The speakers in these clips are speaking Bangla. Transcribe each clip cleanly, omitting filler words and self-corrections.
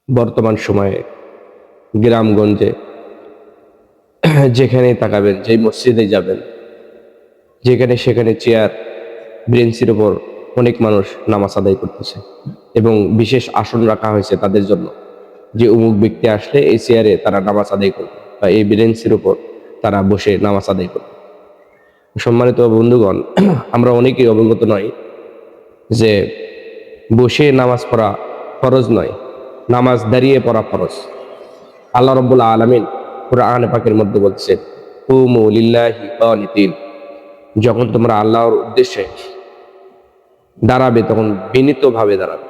বর্তমান সময়ে গ্রামগঞ্জে যেখানে তাকাবেন, যেই মসজিদে যাবেন, যেখানে সেখানে চেয়ার, বেঞ্চের উপর অনেক মানুষ নামাজ আদায় করতেছে এবং বিশেষ আসন রাখা হয়েছে তাদের জন্য, যে অমুক ব্যক্তি আসলে এই চেয়ারে তারা নামাজ আদায় করবে বা এই বেঞ্চের উপর তারা বসে নামাজ আদায় করবে। সম্মানিত বন্ধুগণ, আমরা অনেকেই অবগত নই যে বসে নামাজ পড়া ফরজ নয়, নামাজ দাঁড়িয়ে পড়া ফরজ। আল্লাহ রাব্বুল আলামিন কুরআন পাকের মধ্যে বলছেন, কুমু লিল্লাহি কানিতিন, যখন তোমরা আল্লাহর উদ্দেশ্যে দাঁড়াবে তখন বিনীতভাবে দাঁড়াবে।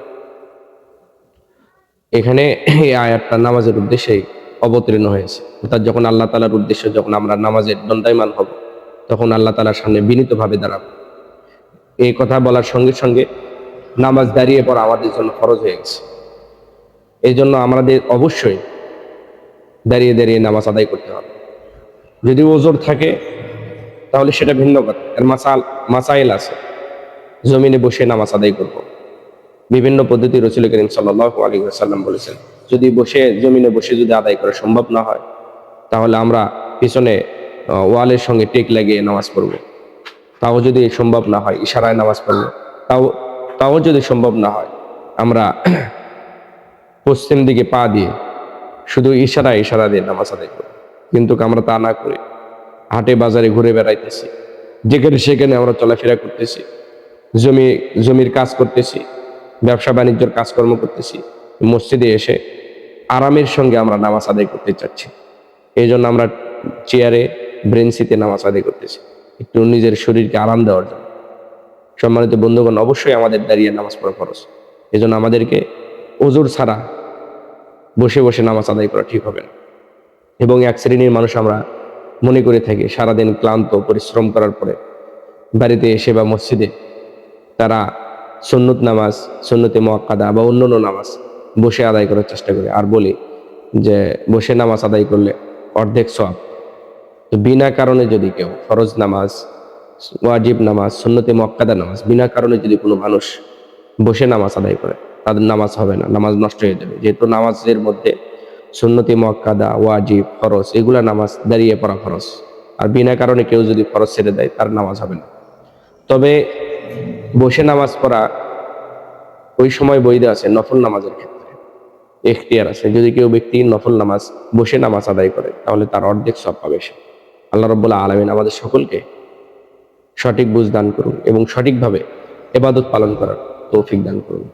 এখানে এই আয়াতটা নামাজের উদ্দেশ্যেই অবতীর্ণ হয়েছে। অর্থাৎ যখন আল্লাহ তাআলার উদ্দেশ্যে যখন আমরা নামাজের দণ্ডায়মান হব, তখন আল্লাহ তাআলার সামনে বিনীতভাবে দাঁড়াবো। এই কথা বলার সঙ্গে সঙ্গে নামাজ দাঁড়িয়ে পড়া আমাদের জন্য ফরজ হয়ে গেছে। এই জন্য আমাদের অবশ্যই দাঁড়িয়ে দাঁড়িয়ে নামাজ আদায় করতে হবে। যদি ওজোর থাকে তাহলে সেটা ভিন্ন কথা, এর মাসাইল আছে। জমিনে বসে নামাজ আদায় করব, বিভিন্ন পদ্ধতি রাসূল করিম সাল্লাল্লাহু আলাইহি ওয়াসাল্লাম বলেছেন। যদি জমিনে বসে যদি আদায় করা সম্ভব না হয়, তাহলে আমরা পিছনে ওয়ালের সঙ্গে টেক লাগিয়ে নামাজ পড়ব। তাও যদি সম্ভব না হয়, ইশারায় নামাজ পড়ব। তাও যদি সম্ভব না হয়, আমরা পশ্চিম দিকে পা দিয়ে শুধু ইশারা দিয়ে নামাজ আদায় করব। কিন্তু আমরা তা না করে হাটে বাজারে ঘুরে বেড়াইতেছি, যেখানে সেখানে আমরা চলাফেরা করতেছি, জমির কাজ করতেছি, ব্যবসা বাণিজ্যের কাজকর্ম করতেছি, মসজিদে এসে আরামের সঙ্গে আমরা নামাজ আদায় করতে চাচ্ছি। এই জন্য আমরা চেয়ারে, বেঞ্চিতে নামাজ আদায় করতেছি, একটু নিজের শরীরকে আরাম দেওয়ার জন্য। সম্মানিত বন্ধুগণ, অবশ্যই আমাদের দাঁড়িয়ে নামাজ পড়া খরচ। এই জন্য আমাদেরকে ওজোর ছাড়া বসে বসে নামাজ আদায় করা ঠিক হবে না। এবং এক শ্রেণীর মানুষ আমরা মনে করে থাকি, সারাদিন ক্লান্ত পরিশ্রম করার পরে বাড়িতে এসে বা মসজিদে তারা সুন্নত নামাজ, সুন্নতে মুআক্কাদা বা অন্যান্য নামাজ বসে আদায় করার চেষ্টা করে, আর বলি যে বসে নামাজ আদায় করলে অর্ধেক সওয়াব। তো বিনা কারণে যদি কেউ ফরজ নামাজ, ওয়াজিব নামাজ, সুন্নতে মুআক্কাদা নামাজ বিনা কারণে যদি কোনো মানুষ বসে নামাজ আদায় করে, তাদের নামাজ হবে না, নামাজ নষ্ট হয়ে যাবে। যেহেতু নামাজের মধ্যে সুন্নতে মুআক্কাদা, ওয়াজিব, ফরজ এগুলা নামাজ দাঁড়িয়ে পড়া ফরজ। আর বিনা কারণে কেউ যদি ফরজ ছেড়ে দেয়, তার নামাজ হবে না। তবে বসে নামাজ পড়া ওই সময় বৈধ আছে নফল নামাজের ক্ষেত্রে, এখতিয়ার আছে। যদি কেউ ব্যক্তি নফল নামাজ বসে নামাজ আদায় করে, তাহলে তার অর্ধেক সওয়াব পাবে সে। আল্লাহ রাব্বুল আলামিন আমাদের সকলকে সঠিক বুঝ দান করুন এবং সঠিকভাবে ইবাদত পালন করার তৌফিক দান করুন।